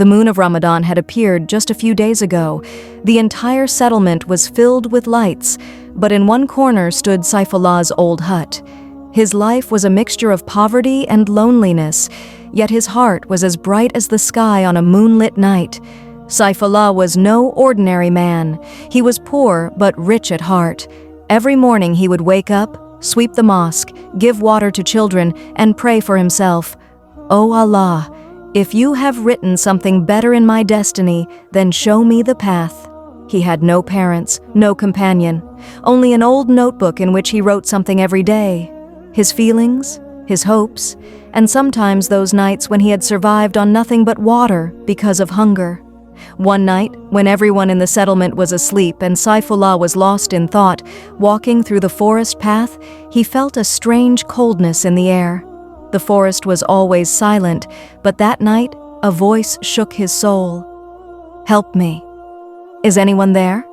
The moon of Ramadan had appeared just a few days ago. The entire settlement was filled with lights, but in one corner stood Saifullah's old hut. His life was a mixture of poverty and loneliness, yet his heart was as bright as the sky on a moonlit night. Saifullah was no ordinary man. He was poor but rich at heart. Every morning he would wake up, sweep the mosque, give water to children, and pray for himself. "O Allah, if you have written something better in my destiny, then show me the path." He had no parents, no companion, only an old notebook in which he wrote something every day. His feelings, his hopes, and sometimes those nights when he had survived on nothing but water because of hunger. One night, when everyone in the settlement was asleep and Saifullah was lost in thought, walking through the forest path, he felt a strange coldness in the air. The forest was always silent, but that night, a voice shook his soul. "Help me. Is anyone there?"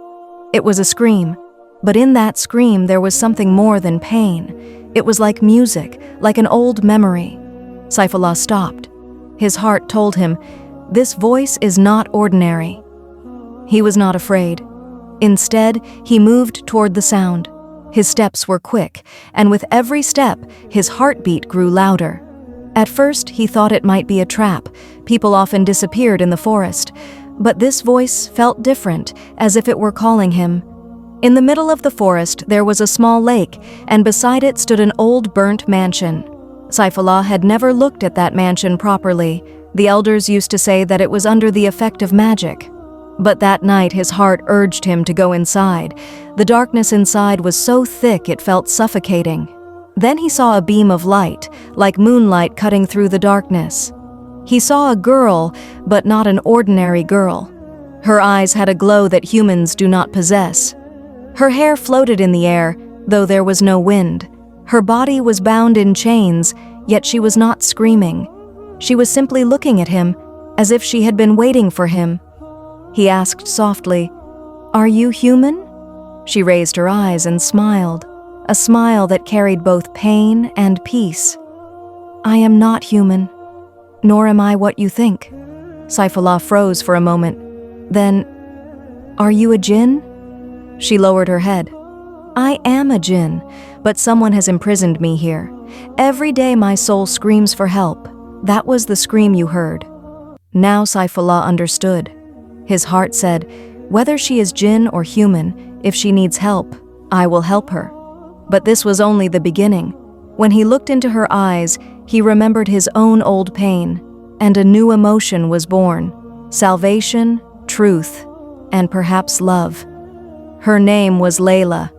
It was a scream, but in that scream there was something more than pain. It was like music, like an old memory. Saifullah stopped. His heart told him, this voice is not ordinary. He was not afraid. Instead, he moved toward the sound. His steps were quick, and with every step, his heartbeat grew louder. At first, he thought it might be a trap. People often disappeared in the forest. But this voice felt different, as if it were calling him. In the middle of the forest, there was a small lake, and beside it stood an old burnt mansion. Saifullah had never looked at that mansion properly. The elders used to say that it was under the effect of magic. But that night his heart urged him to go inside. The darkness inside was so thick it felt suffocating. Then he saw a beam of light, like moonlight cutting through the darkness. He saw a girl, but not an ordinary girl. Her eyes had a glow that humans do not possess. Her hair floated in the air, though there was no wind. Her body was bound in chains, yet she was not screaming. She was simply looking at him, as if she had been waiting for him. He asked softly, "Are you human?" She raised her eyes and smiled, a smile that carried both pain and peace. "I am not human, nor am I what you think." Saifullah froze for a moment. Then, "Are you a jinn?" She lowered her head. "I am a jinn, but someone has imprisoned me here. Every day my soul screams for help. That was the scream you heard." Now Saifullah understood. His heart said, "Whether she is jinn or human, if she needs help, I will help her." But this was only the beginning. When he looked into her eyes, he remembered his own old pain, and a new emotion was born: salvation, truth, and perhaps love. Her name was Laila.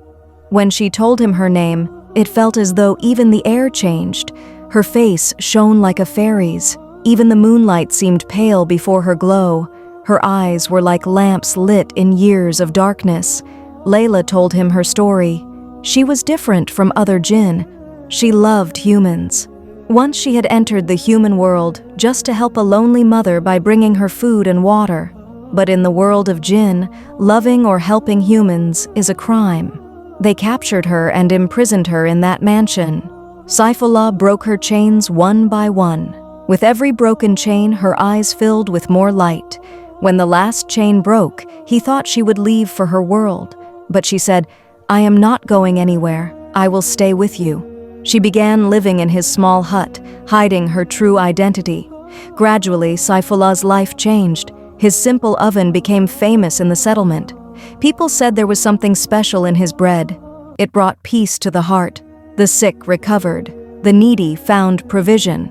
When she told him her name, it felt as though even the air changed. Her face shone like a fairy's. Even the moonlight seemed pale before her glow. Her eyes were like lamps lit in years of darkness. Laila told him her story. She was different from other jinn. She loved humans. Once she had entered the human world just to help a lonely mother by bringing her food and water. But in the world of jinn, loving or helping humans is a crime. They captured her and imprisoned her in that mansion. Saifullah broke her chains one by one. With every broken chain, her eyes filled with more light. When the last chain broke, he thought she would leave for her world. But she said, "I am not going anywhere. I will stay with you." She began living in his small hut, hiding her true identity. Gradually, Saifullah's life changed. His simple oven became famous in the settlement. People said there was something special in his bread. It brought peace to the heart. The sick recovered. The needy found provision.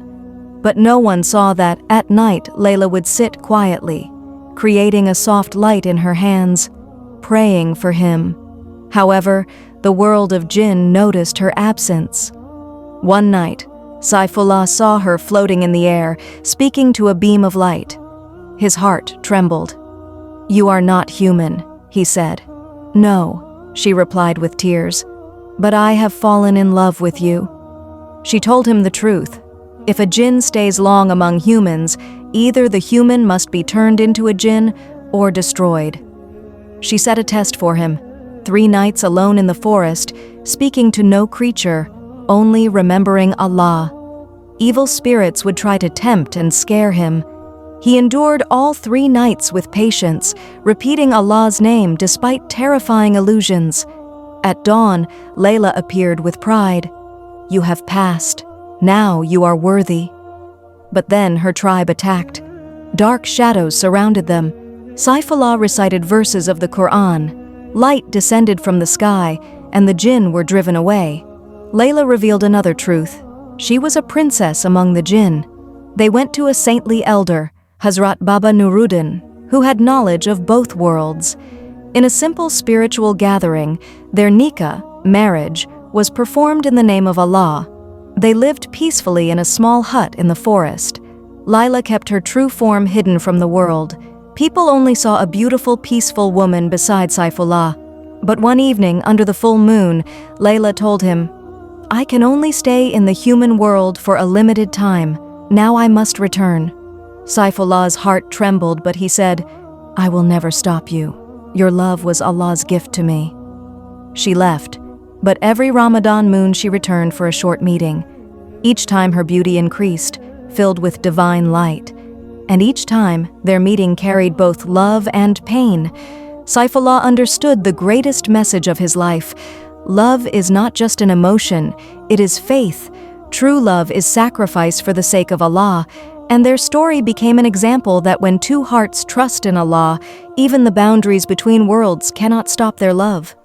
But no one saw that at night Laila would sit quietly, creating a soft light in her hands, praying for him. However, the world of jinn noticed her absence. One night, Saifullah saw her floating in the air, speaking to a beam of light. His heart trembled. "You are not human," he said. "No," she replied with tears, "but I have fallen in love with you." She told him the truth. If a jinn stays long among humans, either the human must be turned into a jinn or destroyed. She set a test for him: 3 nights alone in the forest, speaking to no creature, only remembering Allah. Evil spirits would try to tempt and scare him. He endured all 3 nights with patience, repeating Allah's name despite terrifying illusions. At dawn, Laila appeared with pride. "You have passed. Now you are worthy." But then her tribe attacked. Dark shadows surrounded them. Saifullah recited verses of the Quran. Light descended from the sky, and the Jinn were driven away. Laila revealed another truth. She was a princess among the Jinn. They went to a saintly elder, Hazrat Baba Nuruddin, who had knowledge of both worlds. In a simple spiritual gathering, their nikah, marriage, was performed in the name of Allah. They lived peacefully in a small hut in the forest. Laila kept her true form hidden from the world. People only saw a beautiful, peaceful woman beside Saifullah. But one evening, under the full moon, Laila told him, "I can only stay in the human world for a limited time. Now I must return." Saifullah's heart trembled, but he said, "I will never stop you. Your love was Allah's gift to me." She left, but every Ramadan moon she returned for a short meeting. Each time her beauty increased, filled with divine light. And each time, their meeting carried both love and pain. Saifullah understood the greatest message of his life. Love is not just an emotion, it is faith. True love is sacrifice for the sake of Allah, and their story became an example that when 2 hearts trust in Allah, even the boundaries between worlds cannot stop their love.